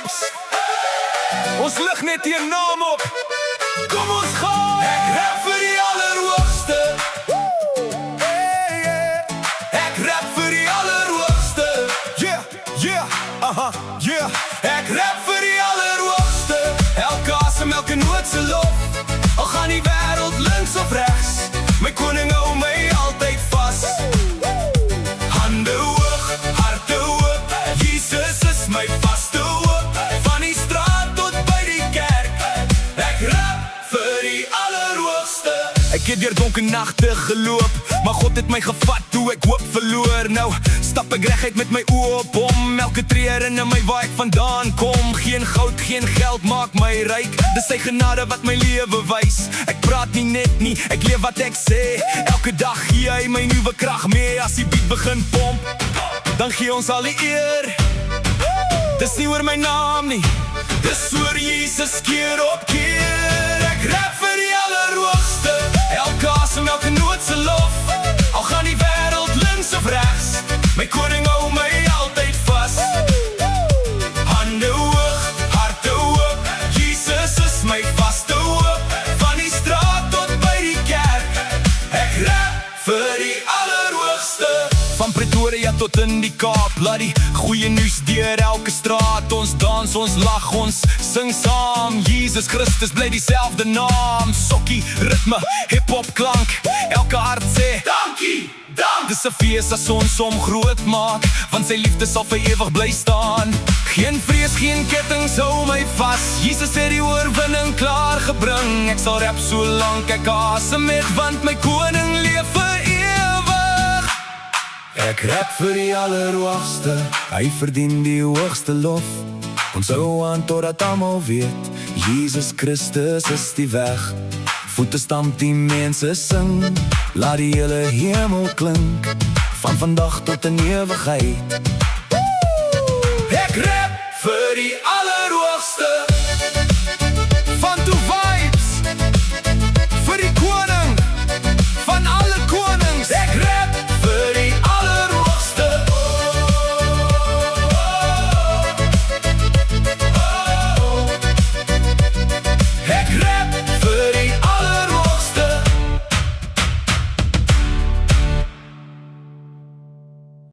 vibes. Ons lig net hier naam op. Kom ons gaan. Ek rap vir die allerhoogste. Ek rap vir die allerhoogste. Yeah, yeah, yeah. Ek rap vir die allerhoogste. Elke asem, elke noot se lof. Al gaan die wêreld links of regs, my koning hou my altyd vas. Hande hoog, harte oop, Jesus is my vaste hoop. Van die straat tot by die kerk, ek rap vir die allerhoogste. Ek het deur donker nagte geloop, maar God het my gevat toe ek hoop verloor. Nou stap ek reguit met my oë op hom. Elke tree herinner my waar ek vandaan kom. Geen goud, geen geld maak my ryk. Dis sy genade wat my lewe wys. Ek praat nie net nie, ek leef wat ek sê. Elke dag gee hy my nuwe krag mee. As die beat begin pomp, dan gee ons al die eer. Dis nie oor my naam nie, dis oor Jesus keer op keer. Ek rap vir die allerhoogste. Elke asem, elke noot se lof. Al gaan die wêreld links of regs, my koning hou my altyd vas. Hande hoog, harte oop, Jesus is my vaste hoop. Van die straat tot by die kerk, ek rap vir die allerhoogste. Van Pretoria tot in die Kaap, laat die goeie nuus deur elke straat. Ons dans, ons lag, ons sing saam. Jesus Christus bly dieselfde naam. Sokkie, ritme, hiphop klank, elke hart sê dankie, dank. Dis 'n fees as ons hom groot maak, want sy liefde sal vir ewig bly staan. Geen vrees, geen kettings hou my vas. Jesus het die oorwinning klaar gebring. Ek sal rap solank ek asem het, want my koning leef vir ewig. Ek rap vir die allerhoogste, hy verdien die hoogste lof. Ons hou aan totdat almal weet, Jesus Christus is die weg. Voete stamp die mense sing, laat die hele hemel klink, van vandag tot in ewigheid. Ek rap vir die